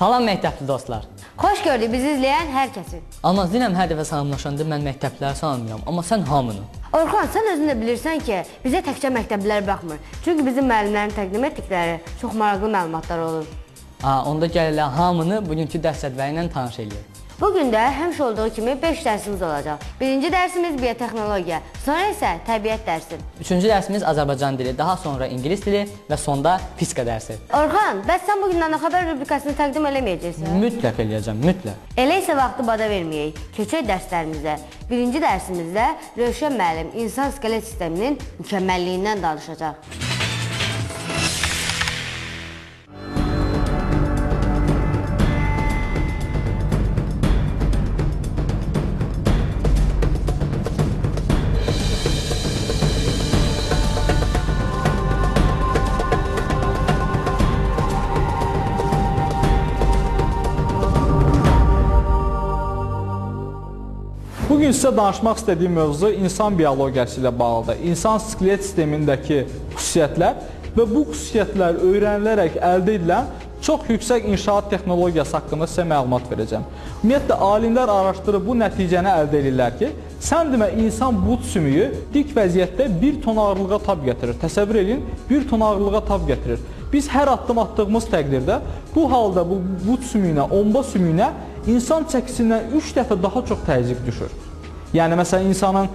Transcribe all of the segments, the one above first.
Salam məktəbli dostlar. Xoş gördük bizi izləyən hər kəsi. Amma zinəm hər dəfə salamlaşanda mən məktəbliləri salamlayıram, amma sən hamını. Orxan, sən özün də bilirsən ki, bizə təkcə məktəblilər baxmır. Çünki bizim müəllimlərin təqdim etdikləri çox maraqlı məlumatlar olur. Onda gəl elə hamını bugünkü dərs cədvəli ilə tanış eləyək. Bugün də həmişə olduğu kimi 5 dərsimiz olacaq. Birinci dərsimiz biotexnologiya, sonra isə təbiət dərsi. Üçüncü dərsimiz Azərbaycan dili, daha sonra ingilis dili və sonda fizika dərsi. Orxan, bəs sən bugündən xəbər rubrikasını təqdim eləməyəcəksən? Mütləq eləyəcəm, mütləq. Elə isə vaxtı bada verməyək. Keçək dərslərimizə. Birinci dərsimizdə Rövşən müəllim insan skelet sisteminin mükəmməlliyindən danışacaq. Bugün sizə danışmaq istədiyim mövzu insan biologiyası ilə bağlıdır. İnsan skelet sistemindəki xüsusiyyətlər və bu xüsusiyyətlər öyrənilərək əldə edilən çox yüksək inşaat texnologiyası haqqında sizə məlumat verəcəm. Ümumiyyətlə, alimlər araşdırıb bu nəticəni əldə edirlər ki, sən demə insan bud sümüyü dik vəziyyətdə 1 ton ağırlığa tab gətirir. Təsəvvür edin, 1 ton ağırlığa tab gətirir. Biz hər addım atdığımız təqdirdə bu halda bu bud sümüyünə, omba sümüyünə insan çəkisindən 3 dəfə daha çox təzyiq düşür. Yəni, məsələn, insanın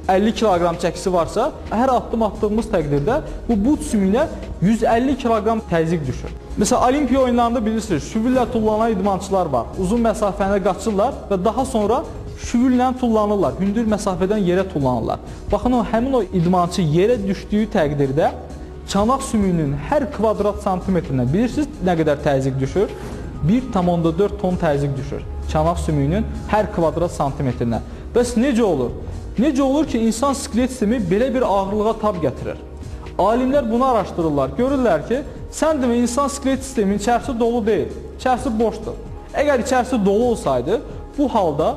50 kiloqram çəkisi varsa, hər addım atdığımız təqdirdə bu bud sümüyünə 150 kiloqram təzyiq düşür. Məsələn, Olimpiya oyunlarında bilirsiniz, şüvüllə tullanan idmançılar var. Uzun məsafəni qaçırlar və daha sonra şüvüllə tullanırlar. Hündür məsafədən yerə tullanırlar. Baxın, həmin o idmançı yerə düşdüyü təqdirdə çanaq sümüyünün hər kvadrat santimetrinə bilirsiniz nə qədər təzyiq düşür? 1,4 ton təzyiq düşür çanaq sümüyünün hər kvadrat santimetrinə. Bəs necə olur? Necə olur ki, insan skelet sistemi belə bir ağırlığa tab gətirir? Alimlər bunu araşdırırlar. Görürlər ki, sən demə insan skelet sisteminin içərisi dolu deyil, içərisi boşdur. Əgər içərisi dolu olsaydı, bu halda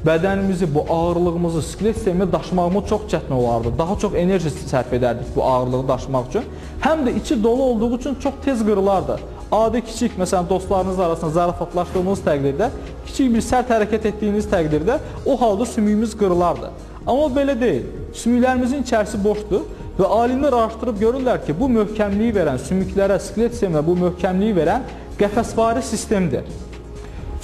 bədənimizi, bu ağırlığımızı, skelet sistemini daşımağımız çox çətin olardı. Daha çox enerji sərf edərdik bu ağırlığı daşımaq üçün. Həm də içi dolu olduğu üçün çox tez qırılardı. Adi kiçik, məsələn, dostlarınız arasında zarafatlaşdığınız təqdirdə, kiçik bir sərt hərəkət etdiyiniz təqdirdə o halda sümüyümüz qırılardı. Amma belə deyil. Sümüklərimizin içərisi boşdur və alimlər araşdırıb görürlər ki, bu möhkəmliyi verən, sümüklərə, skelet sisteminə bu möhkəmliyi verən qəfəsvari sistemdir.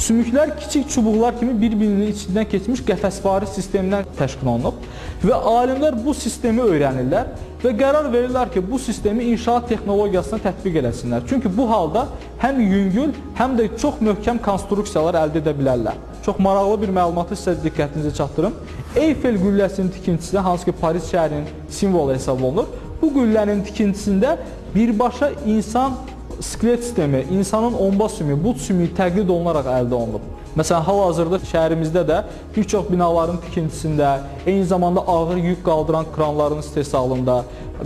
Sümüklər kiçik çubuqlar kimi bir-birinin içindən keçmiş qəfəsvari sistemdən təşkil olunub və alimlər bu sistemi öyrənirlər və qərar verirlər ki, bu sistemi inşaat texnologiyasına tətbiq eləsinlər. Çünki bu halda həm yüngül, həm də çox möhkəm konstruksiyalar əldə edə bilərlər. Çox maraqlı bir məlumatı sizə diqqətinizi çatdırım. Eyfel qülləsinin tikintisi, hansı ki Paris şəhərinin simvolu hesab olunur, bu qüllənin tikintisində birbaşa insan skelet sistemi, insanın omba sümüyü, bud sümüyü təqlid olunaraq əldə olunub. Məsələn, hal-hazırda şəhərimizdə də bir çox binaların tikintisində, eyni zamanda ağır yük qaldıran kranların istehsalında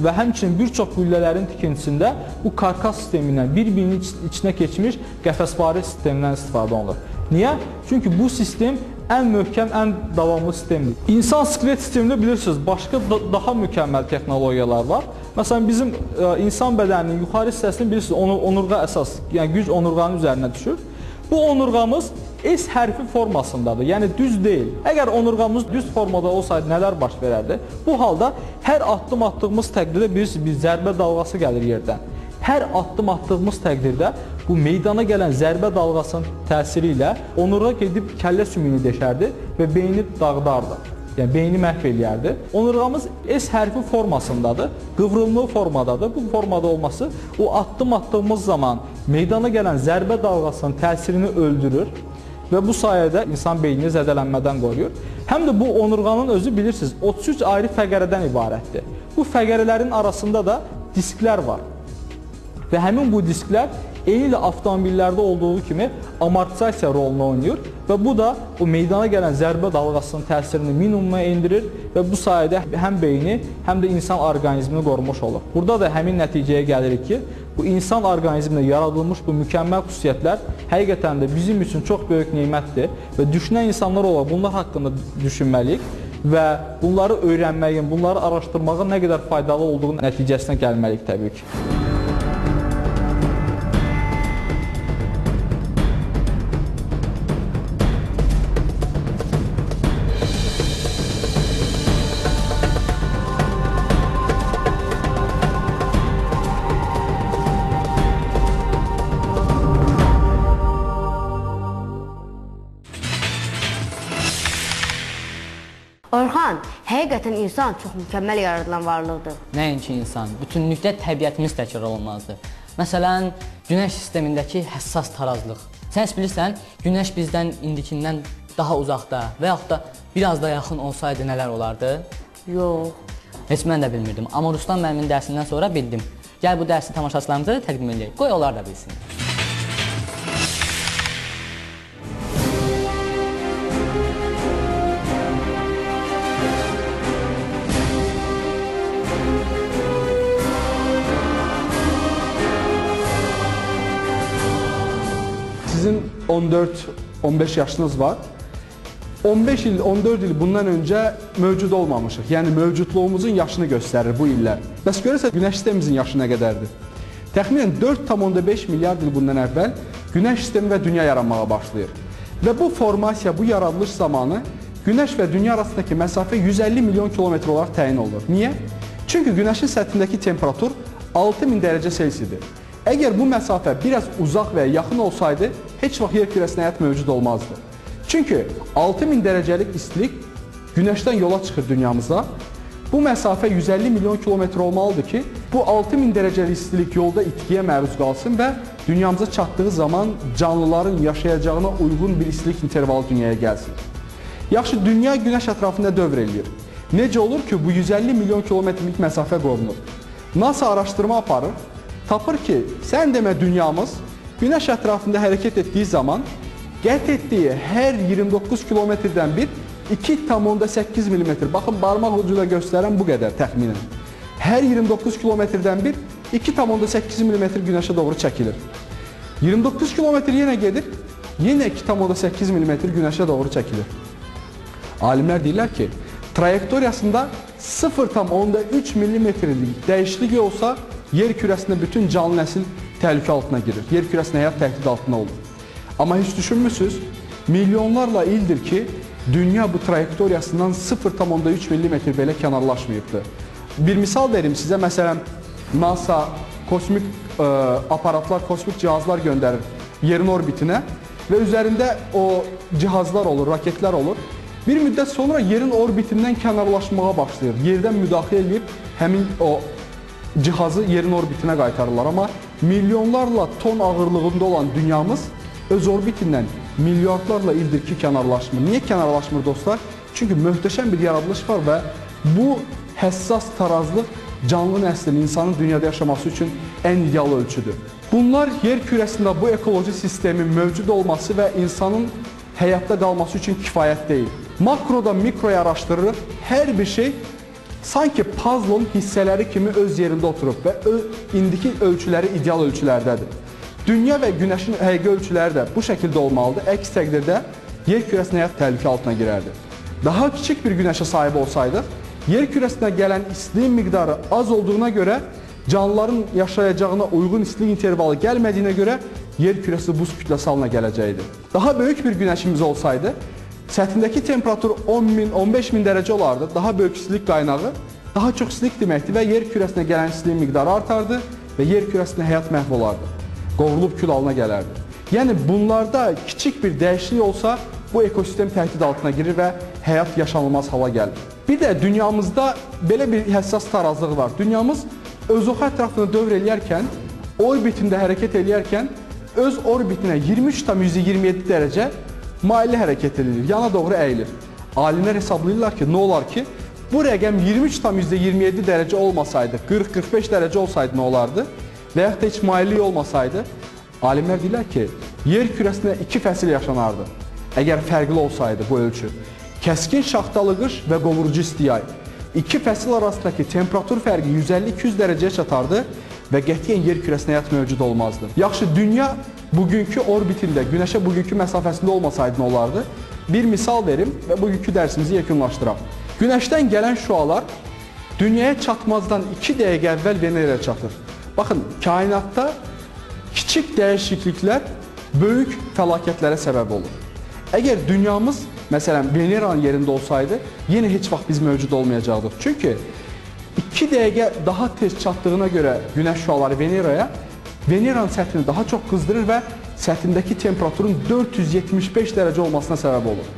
və həmçinin bir çox qüllələrin tikintisində bu karkas sistemindən, bir-birinin içinə keçmiş qəfəsvari sistemdən istifadə olunur. Niyə? Çünki bu sistem ən möhkəm, ən davamlı sistemdir. İnsan skelet sistemində bilirsiniz, başqa daha mükəmməl texnologiyalar var. Məsələn, bizim insan bədəninin yuxarı hissəsini bilirsiniz, onurğa əsas, yəni güc onurğanın üzərinə düşür. Bu onurğamız S hərfi formasındadır, yəni düz deyil. Əgər onurğamız düz formada olsaydı nələr baş verərdi? Bu halda hər addım atdığımız təqdirdə bilirsiniz, bir zərbə dalğası gəlir yerdən. Hər addım atdığımız təqdirdə bu meydana gələn zərbə dalğasının təsiri ilə onurğa gedib kəllə sümüyünü deşərdi və beyni dağıdardı. Yəni, beyni məhv eləyərdi. Onurğamız S hərfi formasındadır, qıvrımlı formadadır. Bu formada olması o addım attığımız zaman meydana gələn zərbə dalğasının təsirini öldürür və bu sayədə insan beynini zədələnmədən qoruyur. Həm də bu onurğanın özü bilirsiniz, 33 ayrı fəqərədən ibarətdir. Bu fəqərələrin arasında da disklər var və həmin bu disklər eynilə avtomobillərdə olduğu kimi amortisasiya rolunu oynayır və bu da o meydana gələn zərbə dalğasının təsirini minimuma endirir və bu sayədə həm beyni, həm də insan orqanizmini qorumuş olur. Burada da həmin nəticəyə gəlirik ki, bu insan orqanizmində yaradılmış bu mükəmməl xüsusiyyətlər həqiqətən də bizim üçün çox böyük nemətdir və düşünən insanlar olaraq bunlar haqqında düşünməliyik və bunları öyrənməyin, bunları araşdırmağın nə qədər faydalı olduğu nəticəsinə gəlməliyik təbii ki. Orxan, həqiqətən insan çox mükəmməl yaradılan varlıqdır. Nəinki insan, bütünlükdə təbiətimiz təkrar olunmazdır. Məsələn, Günəş sistemindəki həssas tarazlıq. Sən heç bilirsən, Günəş bizdən indikindən daha uzaqda və yaxud da biraz da yaxın olsaydı nələr olardı? Yox. Heç mən də bilmirdim, amma Ruslan müəllimin dərsindən sonra bildim. Gəl bu dərsi tamaşaçılarımıza təqdim edək. Qoy onlar da bilsin. Sizin 14-15 yaşınız var. 15 il, 14 il bundan öncə mövcud olmamışıq. Yəni mövcudluğumuzun yaşını göstərir bu illər. Bəs görürsə Günəş sistemimizin yaşı nə qədərdir? Təxminən 4,5 milyard il bundan əvvəl Günəş sistemi və Dünya yaranmağa başlayır. Və bu formasiya, bu yaradılış zamanı Günəş və Dünya arasındakı məsafə 150 milyon kilometr olaraq təyin olunur. Niyə? Çünki Günəşin səthindəki temperatur 6000 dərəcə Selsidir. Əgər bu məsafə biraz uzaq və yaxın olsaydı, heç vaxt yer kürəsində həyat mövcud olmazdı. Çünki 6000 dərəcəlik istilik Günəşdən yola çıxır dünyamıza. Bu məsafə 150 milyon kilometr olmalıdır ki, bu 6000 dərəcəlik istilik yolda itkiyə məruz qalsın və dünyamıza çatdığı zaman canlıların yaşayacağına uyğun bir istilik intervalı dünyaya gəlsin. Yaxşı, dünya Günəş ətrafında dövr eləyir. Necə olur ki, bu 150 milyon kilometrlik məsafə qorunur? NASA araşdırma aparır, tapır ki, sən demə dünyamız Günəş ətrafında hərəkət etdiyi zaman qət etdiyi hər 29 kilometrdən bir 2,8 mm, baxın barmaq ucu ilə göstərən bu qədər təxminən. Hər 29 kilometrdən bir 2,8 mm Günəşə doğru çəkilir. 29 kilometr yenə gedir, yenə 2,8 mm Günəşə doğru çəkilir. Alimlər deyirlər ki, trayektoriyasında 0,3 mm-lik dəyişiklik olsa, yer kürəsində bütün canlı nəsil təhlükə altına girir. Yer kürəsində həyat təhdid altında olur. Amma heç düşünmürsünüz, milyonlarla ildir ki, dünya bu trayektoriyasından 0,3 mm belə kənarlaşmayıbdır. Bir misal verim sizə, məsələn, NASA kosmik aparatlar, kosmik cihazlar göndərir yerin orbitinə və üzərində o cihazlar olur, raketlər olur. Bir müddət sonra yerin orbitindən kənarlaşmağa başlayır. Yerdən müdaxilə edib həmin o cihazı yerin orbitinə qaytarırlar. Amma milyonlarla ton ağırlığında olan dünyamız öz orbitindən milyardlarla ildir ki, kənarlaşmır. Niyə kənarlaşmır dostlar? Çünki möhtəşəm bir yaradılış var və bu həssas tarazlıq canlı nəslin, insanın dünyada yaşaması üçün ən ideal ölçüdür. Bunlar yer kürəsində bu ekoloji sistemin mövcud olması və insanın həyatda qalması üçün kifayət deyil. Makrodan mikroya araşdırırıq, hər bir şey sanki puzzlın hissələri kimi öz yerində oturub və indiki ölçüləri ideal ölçülərdədir. Dünya və Günəşin həqiqi ölçüləri də bu şəkildə olmalıdır. Əks təqdirdə yer kürəsində həyat təhlükə altına girərdi. Daha kiçik bir Günəşə sahib olsaydıq, yer kürəsinə gələn istiliyin miqdarı az olduğuna görə, canlıların yaşayacağına uyğun istilik intervalı gəlmədiyinə görə yer kürəsi buz kütləsi halına gələcəkdir. Daha böyük bir Günəşimiz olsaydı, səthindəki temperatur 10.000, 15.000 dərəcə olardı. Daha böyük istilik qaynağı, daha çox istilik deməkdir və yer kürəsinə gələn istiliyin miqdarı artardı və yer kürəsində həyat məhv olardı. Qovrulub kül halına gələrdi. Yəni bunlarda kiçik bir dəyişiklik olsa, bu ekosistem təhdid altına girir və həyat yaşanılmaz hala gəlir. Bir də dünyamızda belə bir həssas tarazlıq var. Dünyamız öz oxu ətrafında dövr eləyərkən, orbitində hərəkət eləyərkən, öz orbitinə 23,27 dərəcə maili hərəkət edilir, yana doğru əyilir. Alimlər hesablayırlar ki, nə olar ki, bu rəqəm 23,27 dərəcə olmasaydı, 40-45 dərəcə olsaydı nə olardı? Və yaxud da heç maillik olmasaydı, alimlər deyirlər ki, yer kürəsində 2 fəsil yaşanardı. Əgər fərqli olsaydı bu ölçü. Kəskin şaxtalı qış və qovurucu isti yay. 2 fəsil arasındakı temperatur fərqi 150-200 dərəcəyə çatardı və qətiyyən yer kürəsində həyat mövcud olmazdı. Yaxşı, dünya bugünkü orbitində, Günəşə bugünkü məsafəsində olmasaydı nə olardı? Bir misal verim və bugünkü dərsimizi yekunlaşdıraq. Günəşdən gələn şüalar dünyaya çatmazdan 2 dəqiqə əvvəl Veneraya çatır. Baxın, kainatda kiçik dəyişikliklər böyük fəlakətlərə səbəb olur. Əgər dünyamız, məsələn, Veneranın yerində olsaydı, yenə heç vaxt biz mövcud olmayacaqdıq. Çünki 2 dəqiqə daha tez çatdığına görə Günəş şüaları Veneraya, Veneranın səthini daha çox qızdırır və səthindəki temperaturun 475 dərəcə olmasına səbəb olur.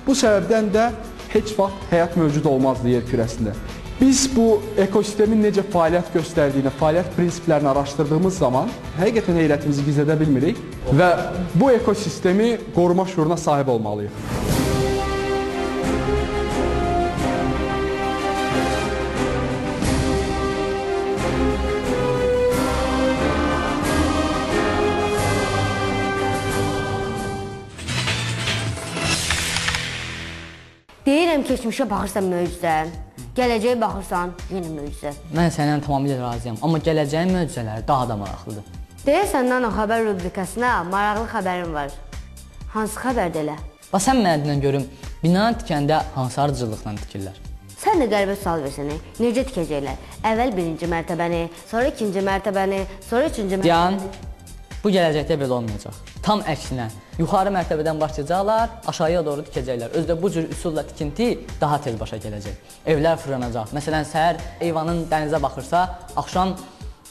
Bu səbəbdən də heç vaxt həyat mövcud olmazdı yer kürəsində. Biz bu ekosistemin necə fəaliyyət göstərdiyini, fəaliyyət prinsiplərini araşdırdığımız zaman həqiqətən heyrətimizi gizlədə bilmirik və bu ekosistemi qoruma şuuruna sahib olmalıyıq. Deyirəm, keçmişə baxırsan möcüzə, gələcəyə baxırsan yenə möcüzə. Mən səndən tamamilə razıyam, amma gələcəyin möcüzələri daha da maraqlıdır. Deyirsən, Nano xəbər rubrikasına maraqlı xəbərim var. Hansı xəbərdə elə? Bax, sən mənə dinən görüm, binanı tikəndə hansı ardıcıllıqla tikirlər? Sən də qəribə sual versənə, necə tikəcəklər? Əvvəl birinci mərtəbəni, sonra ikinci mərtəbəni, sonra üçüncü mərtəbəni. Bu gələcəkdə belə olmayacaq. Tam əksinə, yuxarı mərtəbədən başlayacaqlar, aşağıya doğru tikəcəklər. Özdə bu cür üsulla tikinti daha tez başa gələcək. Evlər fırlanacaq. Məsələn, səhər eyvanın dənizə baxırsa, axşam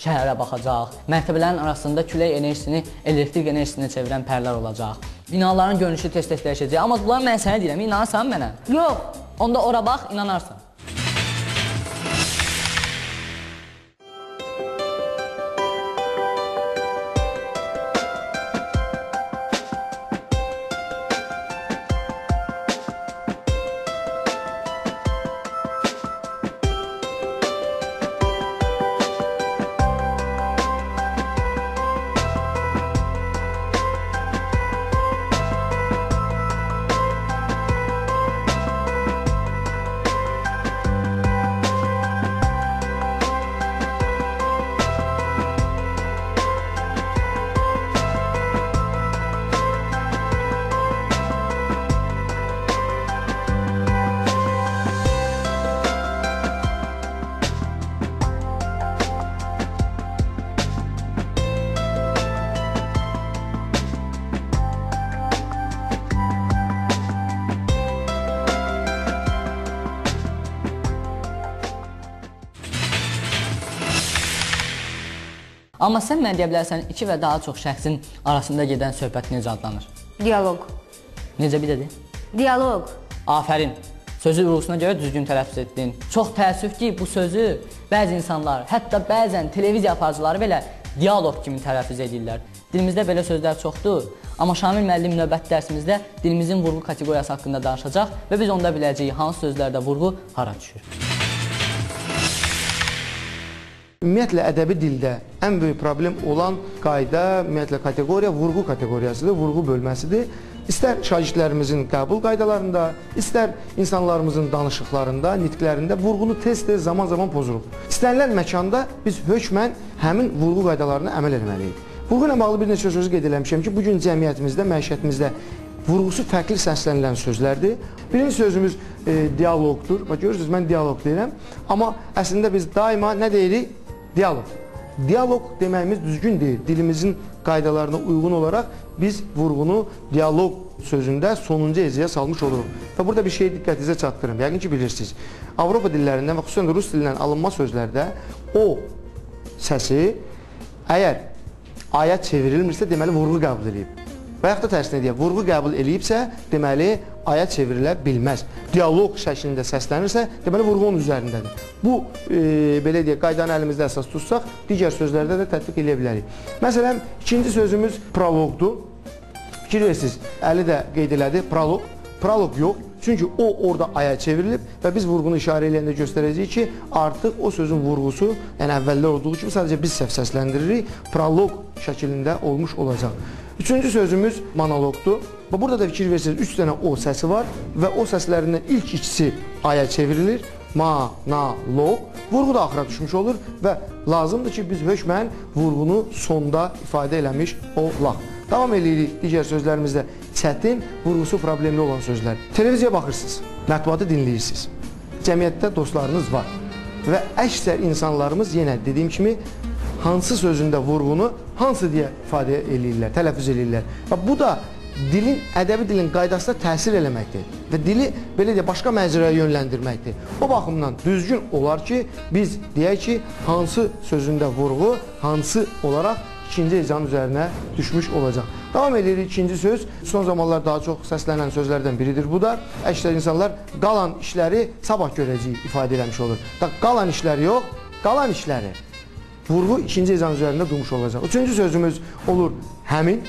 şəhərə baxacaq. Mərtəbələrin arasında külək enerjisini elektrik enerjisinə çevirən pərlər olacaq. Binaların görünüşü tez-tez dəyişəcək. Amma bunları mən sənə deyirəm, inanırsan mənə? Yox. Onda ora bax, inanarsan. Amma sən mənə deyə bilərsən, iki və daha çox şəxsin arasında gedən söhbət necə adlanır? Dialoq. Necə bir dedi? Dialoq. Afərin. Sözü vurğusuna görə düzgün tələffüz etdin. Çox təəssüf ki, bu sözü bəzi insanlar, hətta bəzən televiziya aparıcıları belə dialoq kimi tələffüz edirlər. Dilimizdə belə sözlər çoxdur, amma Şamil müəllim növbəti dərsimizdə dilimizin vurğu kateqoriyası haqqında danışacaq və biz onda biləcəyik hansı sözlərdə vurğu hara düşür. Ümumiyyətlə, ədəbi dildə ən böyük problem olan qayda, ümumiyyətlə, kateqoriya vurğu kateqoriyasıdır, vurğu bölməsidir. İstər şagirdlərimizin qəbul qaydalarında, istər insanlarımızın danışıqlarında, nitqlərində vurğunu tez-tez zaman-zaman pozuruq. İstənilən məkanda biz hökmən həmin vurğu qaydalarına əməl etməliyik. Vurğu ilə bağlı bir neçə sözü qeyd eləmişəm ki, bugün cəmiyyətimizdə, məişətimizdə vurğusu fərqli səslənilən sözlərdir. Birinci sözümüz dialoqdur. Görürsünüz, mən dialoq deyirəm. Amma əslində biz daima nə deyirik? Dialoq. Dialoq deməyimiz düzgün deyil. Dilimizin qaydalarına uyğun olaraq biz vurğunu dialoq sözündə sonuncu heziyə salmış oluruq. Və burada bir şey diqqətinizə çatdırım. Yəqin ki, bilirsiniz. Avropa dillərindən və xüsusən rus dilindən alınma sözlərdə o səsi əgər ayət çevrilmirsə, deməli vurğu qəbul edib. Və yaxud da tərsinə deyək, vurğu qəbul edibsə, deməli ayət çevrilə bilməz. Dialoq şəklində səslənirsə, deməli vurğu onun üzərindədir. Bu, belə deyək, qaydanı əlimizdə əsas tutsaq, digər sözlərdə də tətbiq edə bilərik. Məsələn, ikinci sözümüz proloqdur. Fikir verirsiniz, Əli də qeyd elədi, proloq. Proloq yox, çünki o orada ayət çevrilib və biz vurğunu işarə eləyəndə göstərəcəyik ki, artıq o sözün vurğusu, yəni əvvəllər olduğu kimi sadəcə biz səhv səsləndiririk, proloq şəklində olmuş olacaq. Üçüncü sözümüz monoloqdur. Və burada da fikir verirsiniz, 3 dənə o səsi var və o səslərindən ilk ikisi aya çevrilir. Ma, na, loq. Vurğu da axıra düşmüş olur və lazımdır ki, biz hökmən vurğunu sonda ifadə eləmiş olaq. Davam edirik digər sözlərimizdə çətin, vurğusu problemli olan sözlər. Televiziyaya baxırsınız, mətbuatı dinləyirsiniz. Cəmiyyətdə dostlarınız var və əksər insanlarımız yenə dediyim kimi hansı sözündə vurğunu hansı deyə ifadə eləyirlər, tələffüz eləyirlər. Və bu da dilin, ədəbi dilin qaydasına təsir eləməkdir və dili belə deyə başqa məcraya yönləndirməkdir. O baxımdan düzgün olar ki, biz deyək ki, hansı sözündə vurğu, hansı olaraq ikinci hecanın üzərinə düşmüş olacaq. Davam edirik ikinci söz. Son zamanlar daha çox səslənən sözlərdən biridir. Bu da əksər insanlar qalan işləri sabah görəcəyik ifadə eləmiş olur. Qalan işləri yox, qalan işləri. Vurğu ikinci hecan üzərində durmuş olacaq. Üçüncü sözümüz olur həmin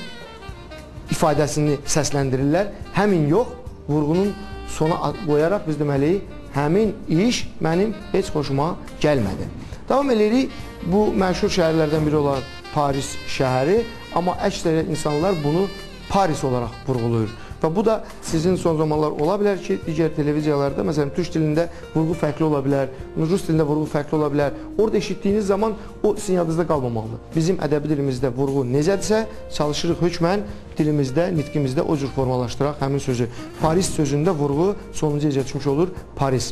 ifadəsini səsləndirirlər. Həmin yox, vurğunun sona qoyaraq biz deməliyik, həmin iş mənim heç xoşuma gəlmədi. Davam edirik, bu məşhur şəhərlərdən biri olan Paris şəhəri, amma əksər insanlar bunu Paris olaraq vurğulayır. Və bu da sizin son zamanlar ola bilər ki, digər televiziyalarda, məsələn, türk dilində vurğu fərqli ola bilər, rus dilində vurğu fərqli ola bilər. Orada eşitdiyiniz zaman o sizin yadınızda qalmamalıdır. Bizim ədəbi dilimizdə vurğu necədirsə, çalışırıq hökmən dilimizdə, nitqimizdə o cür formalaşdıraq həmin sözü. Paris sözündə vurğu sonuncu hecə düşmüş olur, Paris.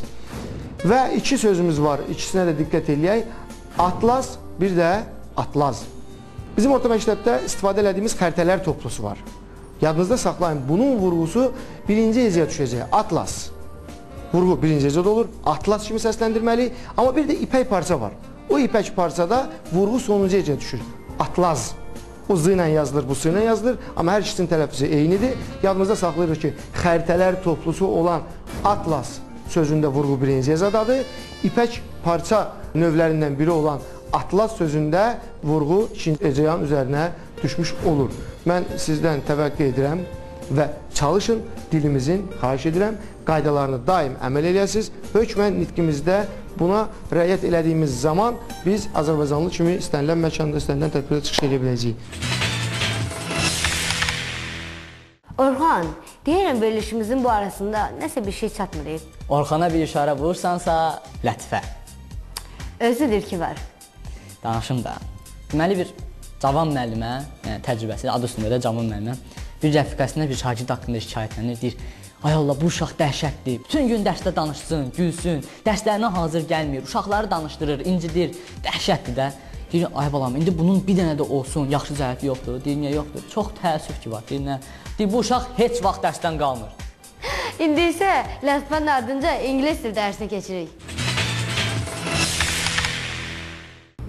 Və iki sözümüz var, ikisinə də diqqət eləyək. Atlas, bir də atlaz. Bizim orta məktəbdə istifadə elədiyimiz xəritələr toplusu var. Yadınızda saxlayın, bunun vurğusu birinci hecəyə düşəcək, atlas. Vurğu birinci hecədə olur, atlas kimi səsləndirməliyik. Amma bir də ipək parça var. O ipək parçada vurğu sonuncu hecəyə düşür, atlaz. O z ilə yazılır, bu s ilə yazılır, amma hər ikisinin tələffüzü eynidir. Yadınızda saxlayırıq ki, xəritələr toplusu olan atlas sözündə vurğu birinci hecədadır. İpək parça növlərindən biri olan atlas sözündə vurğu ikinci hecəyanın üzərinə düşmüş olur. Mən sizdən təvəqqə edirəm və çalışın, dilimizin, xahiş edirəm, qaydalarını daim əməl eləyəsiniz. Hökmən nitqimizdə buna rəayət elədiyimiz zaman biz Azərbaycanlı kimi istənilən məkanda, istənilən tədbirdə çıxış edə biləcəyik. Orxan, deyirəm verilişimizin bu arasında nəsə bir şey çatmır. Orxana bir işarə vurursansa, lətifə. Özüdür ki var. Danışım da. Deməli bir cavan müəllimə, yəni təcrübəsi, adı üstündə də cavan müəllimə, bir rəfiqəsində bir şagird haqqında şikayətlənir, deyir, ay Allah, bu uşaq dəhşətdir, bütün gün dərsdə danışsın, gülsün, dərslərinə hazır gəlmir, uşaqları danışdırır, incidir, dəhşətdir də. Deyir, ay balam, indi bunun bir dənə də olsun, yaxşı cəhəti yoxdur, deyir, niyə yoxdur? Çox təəssüf ki var, deyir, nə? Deyir, bu uşaq heç vaxt dərsdən qalmır. İndi isə lətifənin ardınca ingilis dil dərsini keçirik.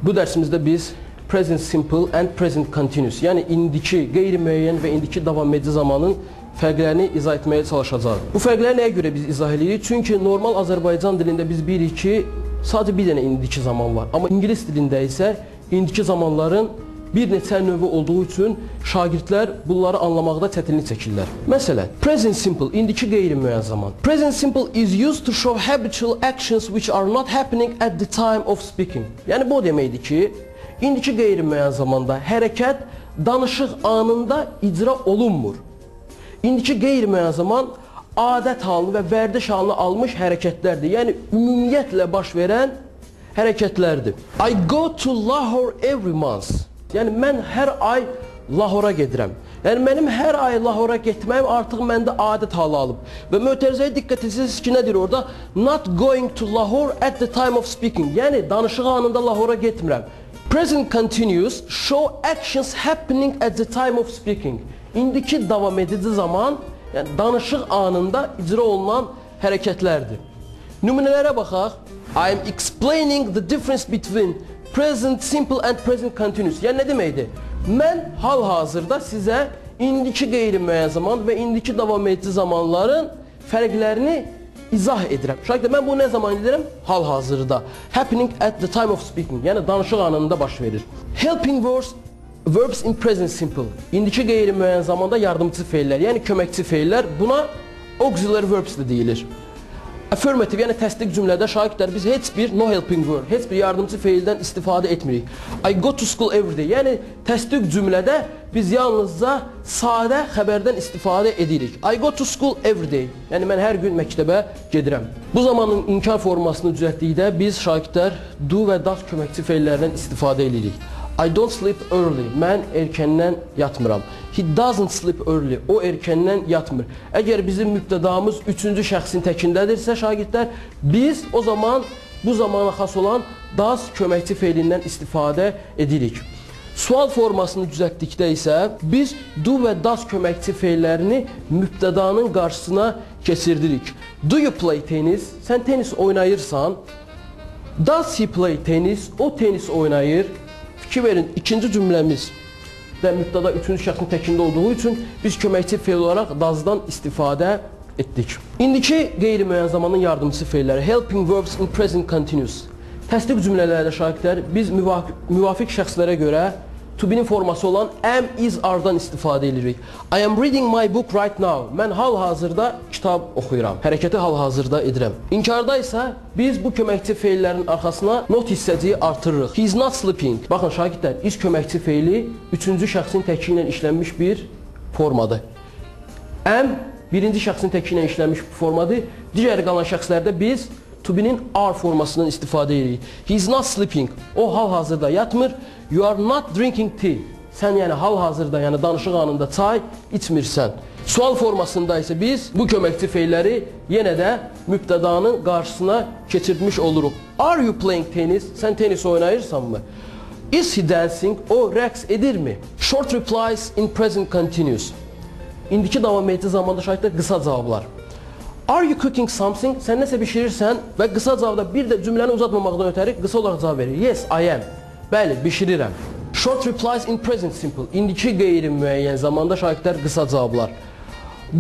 Bu dərsimizdə biz present simple and present continuous, yəni indiki qeyri-müəyyən və indiki davam edici zamanın fərqlərini izah etməyə çalışacağıq. Bu fərqləri nəyə görə biz izah edirik? Çünki normal Azərbaycan dilində biz bilirik ki, sadəcə bir dənə indiki zaman var. Amma ingilis dilində isə indiki zamanların bir neçə növü olduğu üçün şagirdlər bunları anlamaqda çətinlik çəkirlər. Məsələn, present simple, indiki qeyri-müəyyən zaman. Present simple is used to show habitual actions which are not happening at the time of speaking. Yəni bu deməkdir ki, indiki qeyri-müəyyən zamanda hərəkət danışıq anında icra olunmur. İndiki qeyri-müəyyən zaman adət halını və vərdiş halını almış hərəkətlərdir. Yəni ümumiyyətlə baş verən hərəkətlərdir. I go to Lahore every month. Yəni mən hər ay Lahora gedirəm. Yəni mənim hər ay Lahora getməyim artıq məndə adət halı alıb. Və mötərizəyə diqqət etsiniz ki, nədir orada? Not going to Lahore at the time of speaking. Yəni danışıq anında Lahora getmirəm. Present continuous show actions happening at the time of speaking. İndiki davam edici zaman, yəni danışıq anında icra olunan hərəkətlərdir. Nümunələrə baxaq. I am explaining the difference between present simple and present continuous. Yəni nə deməkdir? Mən hal-hazırda sizə indiki qeyri-müəyyən zaman və indiki davam edici zamanların fərqlərini izah edirəm. Şəkldə mən bunu nə zaman edirəm? Hal-hazırda. Happening at the time of speaking. Yəni danışıq anında baş verir. Helping verbs in present simple. İndiki qeyri-müəyyən zamanda yardımçı feillər, yəni köməkçi feillər. Buna auxiliary verbs də deyilir. Affirmative, yəni təsdiq cümlədə şagirdlər biz heç bir no helping word, heç bir yardımçı feildən istifadə etmirik. I go to school every day, yəni təsdiq cümlədə biz yalnızca sadə xəbərdən istifadə edirik. I go to school every day, yəni mən hər gün məktəbə gedirəm. Bu zamanın inkar formasını düzəltdikdə biz şagirdlər do və das köməkçi feillərdən istifadə edirik. I don't sleep early. Mən erkəndən yatmıram. He doesn't sleep early. O erkəndən yatmır. Əgər bizim mübtədamız üçüncü şəxsin təkindədirsə şagirdlər, biz o zaman bu zamana xas olan das köməkçi feilindən istifadə edirik. Sual formasını düzəltdikdə isə biz do və das köməkçi feillərini mübtədanın qarşısına keçirdirik. Do you play tennis? Sən tenis oynayırsan. Does he play tennis? O tenis oynayır. Fikir verin, ikinci cümləmiz və mübtəda üçüncü şəxsin təkində olduğu üçün biz köməkçi feil olaraq does'dan istifadə etdik. İndiki qeyri-müəyyən zamanın yardımçı feilləri helping verbs in present continuous. Təsdiq cümlələrində şahidlər biz müvafiq şəxslərə görə to be-nin forması olan am, is, are-dan istifadə edirik. I am reading my book right now. Mən hal-hazırda kitab oxuyuram. Hərəkəti hal-hazırda edirəm. İnkarda isə biz bu köməkçi feillərin arxasına not hissəciyi artırırıq. He is not sleeping. Baxın şagirdlər, is köməkçi feili üçüncü şəxsin təki ilə işlənmiş bir formadır. Am birinci şəxsin təki ilə işlənmiş bir formadır. Digər qalan şəxslərdə biz to be-nin are formasından istifadə edirik. He is not sleeping. O hal-hazırda yatmır. You are not drinking tea. Sən yəni hal-hazırda, yəni danışıq anında çay içmirsən. Sual formasında isə biz bu köməkçi feilləri yenə də mübtədanın qarşısına keçirtmiş oluruq. Are you playing tennis? Sən tenis oynayırsanmı? Is he dancing? O rəqs edirmi? Short replies in present continuous. İndiki davam edici zamanda şahidlər qısa cavablar. Are you cooking something? Sən nəsə bişirirsən və qısa cavabda bir də cümləni uzatmamaqdan ötəri qısa olaraq cavab verir. Yes, I am. Bəli, bişirirəm. Short replies in present simple. İndiki qeyri-müəyyən zamanda şahidlər qısa cavablar.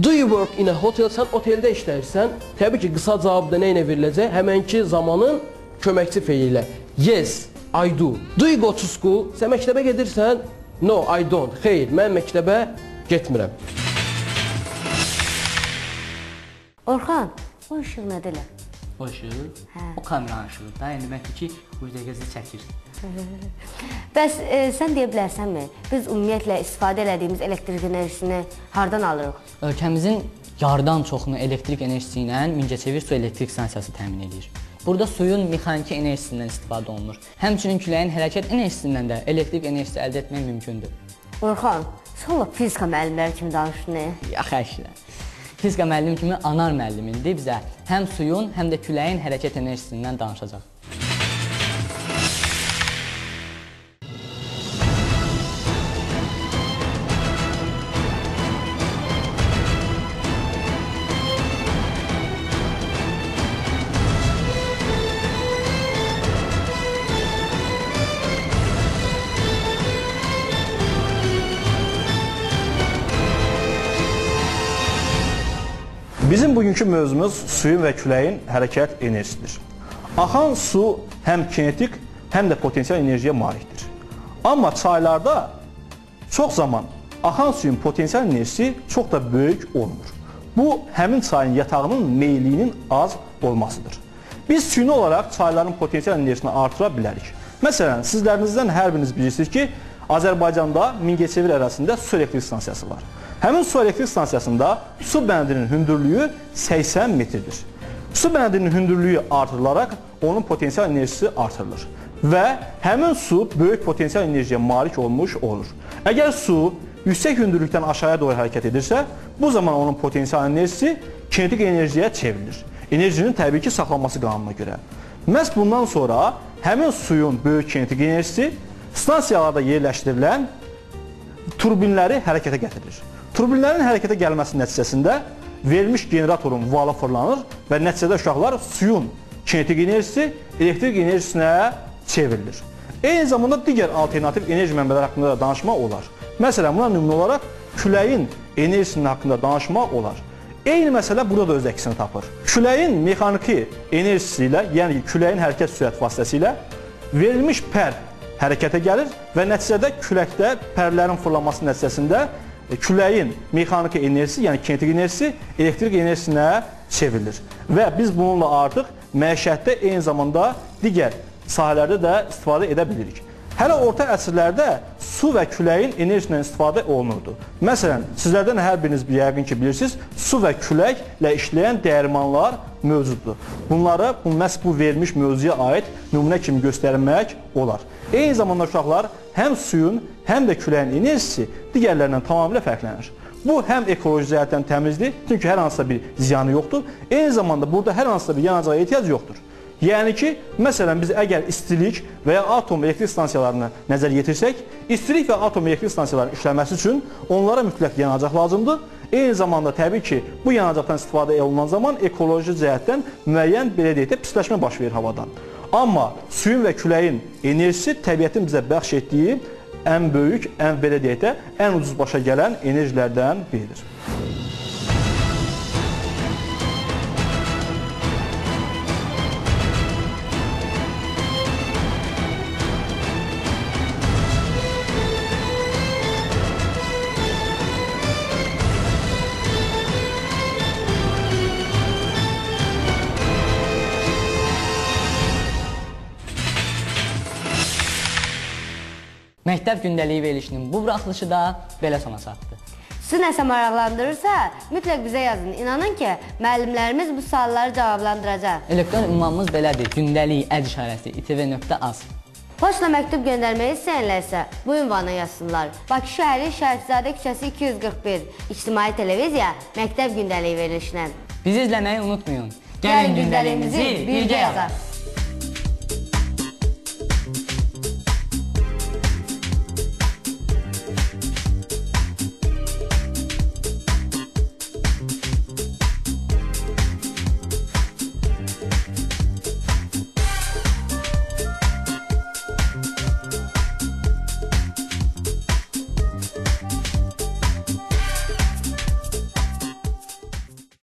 Do you work in a hotel? Sən oteldə işləyirsən. Təbii ki, qısa cavabda nə ilə veriləcək? Həmənki zamanın köməkçi feili ilə. Yes, I do. Do you go to school? Sən məktəbə gedirsən? No, I don't. Xeyr, mən məktəbə getmirəm. Orxan, o işıq nədir? O işıq? O kameranın işığı da. Yəni deməkdir ki, bu dəqiqəzi çəkir. Bəs sən deyə bilərsənmi? Biz ümumiyyətlə istifadə etdiyimiz elektrik enerjisini hardan alırıq? Ölkəmizin yarıdan çoxunu elektrik enerjisi ilə Mingəçevir su elektrik stansiyası təmin edir. Burada suyun mexaniki enerjisindən istifadə olunur. Həmçinin küləyin hərəkət enerjisindən də elektrik enerjisi əldə etmək mümkündür. Orxan, sən ola fizika müəllimləri kimi danışdın. Yaxşı əşlə. Fizika müəllim kimi Anar müəllim indi bizə həm suyun, həm də küləyin hərəkət enerjisindən danışacaq. Bizim bugünkü mövzumuz suyun və küləyin hərəkət enerjisidir. Axan su həm kinetik, həm də potensial enerjiyə malikdir. Amma çaylarda çox zaman axan suyun potensial enerjisi çox da böyük olmur. Bu, həmin çayın yatağının meyliyinin az olmasıdır. Biz süni olaraq çayların potensial enerjisini artıra bilərik. Məsələn, sizlərinizdən hər biriniz bilirsiniz ki, Azərbaycanda Mingəçevir ərazisində su elektrik stansiyası var. Həmin su elektrik stansiyasında su bəndinin hündürlüyü 80 metrdir. Su bəndinin hündürlüyü artırılaraq onun potensial enerjisi artırılır və həmin su böyük potensial enerjiyə malik olmuş olur. Əgər su yüksək hündürlükdən aşağıya doğru hərəkət edirsə, bu zaman onun potensial enerjisi kinetik enerjiyə çevrilir. Enerjinin təbii ki, saxlanması qanununa görə. Məhz bundan sonra həmin suyun böyük kinetik enerjisi stansiyalarda yerləşdirilən turbinləri hərəkətə gətirir. Turbinlərin hərəkətə gəlməsi nəticəsində verilmiş generatorun valı fırlanır və nəticədə uşaqlar suyun kinetik enerjisi elektrik enerjisinə çevrilir. Eyni zamanda digər alternativ enerji mənbələri haqqında da danışmaq olar. Məsələn, buna nümunə olaraq küləyin enerjisinin haqqında danışmaq olar. Eyni məsələ burada da öz əksini tapır. Küləyin mexaniki enerjisi ilə, yəni küləyin hərəkət sürət vasitəsilə verilmiş pər hərəkətə gəlir və nəticədə küləkdə pərlərin fırlanması nəticəsində küləyin mexaniki enerjisi, yəni kinetik enerjisi elektrik enerjisinə çevrilir. Və biz bununla artıq məişətdə eyni zamanda digər sahələrdə də istifadə edə bilirik. Hələ orta əsrlərdə su və küləyin enerjisindən istifadə olunurdu. Məsələn, sizlərdən hər biriniz yəqin ki bilirsiniz, su və küləklə işləyən dəyirmanlar mövcuddur. Bunları məhz bu verilmiş mövzuya aid nümunə kimi göstərmək olar. Eyni zamanda uşaqlar həm suyun, həm də küləyin enerjisi digərlərindən tamamilə fərqlənir. Bu, həm ekoloji cəhətdən təmizdir, çünki hər hansısa bir ziyanı yoxdur. Eyni zamanda burada hər hansısa bir yanacağa ehtiyac yoxdur. Yəni ki, məsələn, biz əgər istilik və ya atom elektrik stansiyalarını nəzər yetirsək, istilik və atom elektrik stansiyalarının işləməsi üçün onlara mütləq yanacaq lazımdır. Eyni zamanda təbii ki, bu yanacaqdan istifadə olunan zaman ekoloji cəhətdən müəyyən, belə deyək də, pisləşmə baş verir havadan. Amma suyun və küləyin enerjisi təbiətin bizə bəxş etdiyi ən böyük, belə deyək də, ən ucuz başa gələn enerjilərdən biridir. Məktəb gündəliyi verilişinin bu buraxılışı da belə sona çatdı. Sizi nəsə maraqlandırırsa, mütləq bizə yazın. İnanın ki, müəllimlərimiz bu sualları cavablandıracaq. Elektron ünvanımız belədir: gündəlik @itv.az. Poçtla məktub göndərməyi istəyənlər isə bu ünvana yazsınlar. Bakı şəhəri Şəhidzadə küçəsi 241, İctimai Televiziya məktəb gündəliyi verilişinə. Bizi izləməyi unutmayın. Gəlin gündəliyimizi birgə yazaq.